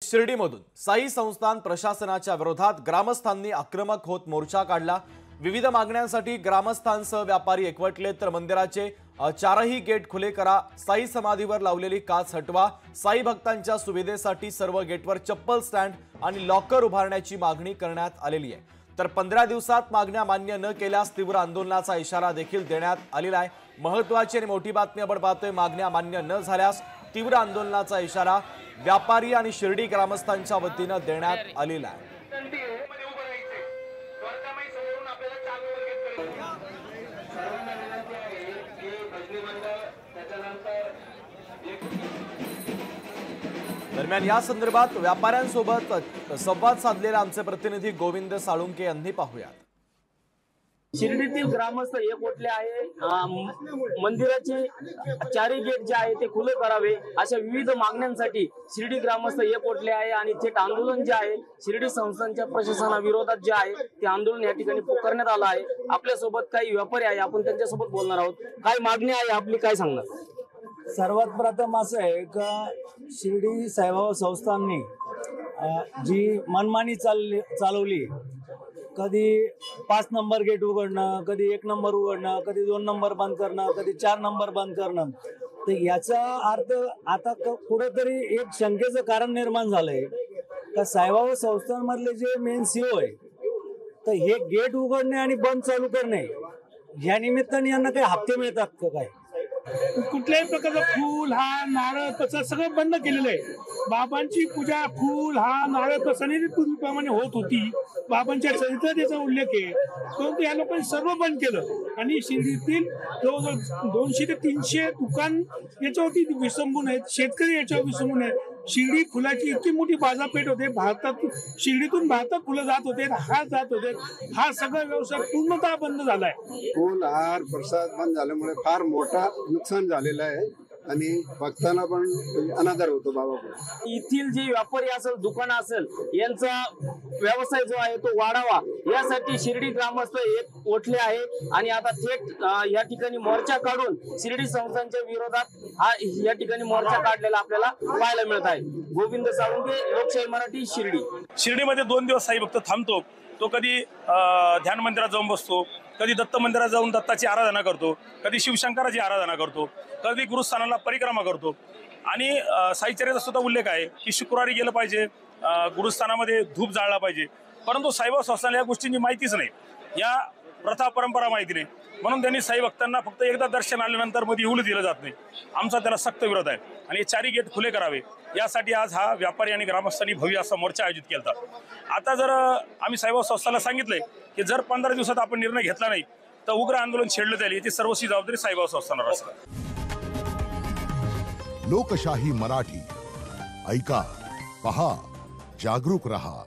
शिर्डीमधून साई संस्थान प्रशासनाच्या विरोधात ग्रामस्थांनी आक्रमक होत मोर्चा काढला। विविध मागण्यांसाठी ग्रामस्थांसह व्यापारी एकवटले तर मंदिराचे चारही गेट खुले करा, साई समाधीवर लावलेली काच हटवा, साई भक्तांच्या सुविधेसाठी सर्व गेटवर चप्पल स्टँड आणि लॉकर उभारण्याची मागणी करण्यात आलेली आहे। तर 15 दिवसात मागण्या मान्य न केल्यास तीव्र आंदोलनाचा इशारा देखील देण्यात आलेला आहे। महत्त्वाची आणि मोठी बातमी आपण पाहतोय, मागण्या मान्य न झाल्यास तीव्र आंदोलनाचा इशारा व्यापारी आणि शिर्डी ग्रामस्थांच्या वतीने देण्यात आलेला आहे। दरम्यान या संदर्भात व्यापाऱ्यांसोबत संवाद साधलेला आमचे प्रतिनिधी गोविंद साळुंके यांनी पाहूयात। शिर्डीतील ग्रामस्थ एकवटले आहे। मंदिराचे चारही गेट जे आहे ते खुले करावे अशा विविध मागण्यांसाठी शिर्डी ग्रामस्थ एकवटले आहे आणि थेट आंदोलन जे आहे शिर्डी संस्थांच्या प्रशासनाविरोधात जे आहे ते आंदोलन या ठिकाणी करण्यात आलं आहे। आपल्या सोबत काही व्यापारी आहे, आपण त्यांच्यासोबत बोलणार आहोत। काय मागणी आहे आपली, काय सांगणार? सर्वात प्रथम असं आहे का शिर्डी साईबाबा संस्थांनी जी मनमानी चालवली, कधी 5 नंबर गेट उघडणं, कधी 1 नंबर उघडणं, कधी 2 नंबर बंद करणं, कधी 4 नंबर बंद करणं, तर याचा अर्थ आता कुठेतरी एक शंकेचं कारण निर्माण झालंय का साईबाबा संस्थांमधले जे मेन सीओ आहे तर हे गेट उघडणे आणि बंद चालू करणे या निमित्ताने यांना काही हप्ते मिळतात का? काय कुठल्याही प्रकारचं फूल हा नारळ तसं सगळं बंद केलेलं आहे। बाबांची पूजा फूल हा नारळ तसं पूर्वीप्रमाणे होत होती, बाबांच्या चरित्रात त्याचा उल्लेख आहे, परंतु या लोकांनी सर्व बंद केलं आणि शिर्डीतील जवळजवळ 200 ते 300 दुकान याच्यावरती विसंबून आहेत, शेतकरी याच्यावर विसंबून आहेत। शिर्डी फुलाची इतकी मोठी बाजारपेठ होते, भारतात शिर्डीतून भारतात फुलं जात होते, हा जात होते, हा सगळा व्यवसाय पूर्णतः बंद झालाय। फुल हार प्रसाद बंद झाल्यामुळे फार मोठा नुकसान झालेलं आहे आणि भक्तांना पण अनादर होतो बाबाकडे। येथील जे व्यापारी असेल, दुकान असेल, यांचा व्यवसाय जो आहे तो वाढावा यासाठी शिर्डी ग्रामस्थ एक उठले आहे आणि आता थेट या ठिकाणी मोर्चा काढून शिर्डी संस्थांच्या विरोधात हा या ठिकाणी मोर्चा काढलेला आपल्याला पाहायला मिळत आहे। गोविंद साळुंके, लोकशाही मराठी, शिर्डी। शिर्डीमध्ये 2 दिवस साई भक्त थांबतो, तो कधी ध्यान मंदिरात जाऊन बसतो, कधी दत्त मंदिरात जाऊन दत्ताची आराधना करतो, कधी शिवशंकराची आराधना करतो, कधी गुरुस्थानाला परिक्रमा करतो आणि साईचर्याचा सुद्धा उल्लेख आहे की शुक्रवारी गेलं पाहिजे, गुरुस्थानामध्ये धूप जाळला पाहिजे, परंतु साईबाबा संस्थानाला या गोष्टींची माहितीच नाही, या प्रथा परंपरा माहिती नाही, म्हणून त्यांनी साई भक्तांना फक्त एकदा दर्शन आल्यानंतर मध्ये येऊ दिलं जात नाही। आमचा त्याला सक्त विरोध आहे आणि हे चारही गेट खुले करावे यासाठी आज हा व्यापारी आणि ग्रामस्थांनी भव्य असा मोर्चा आयोजित केला। आता जर आम्ही साईबाबा संस्थाला सांगितलंय की जर 15 दिवसात आपण निर्णय घेतला नाही तर उग्र आंदोलन छेडलं जाईल, याची सर्वस्वी जबाबदारी साईबाबा संस्थांवर असेल। लोकशाही मराठी, ऐका, पहा, जागरूक रहा।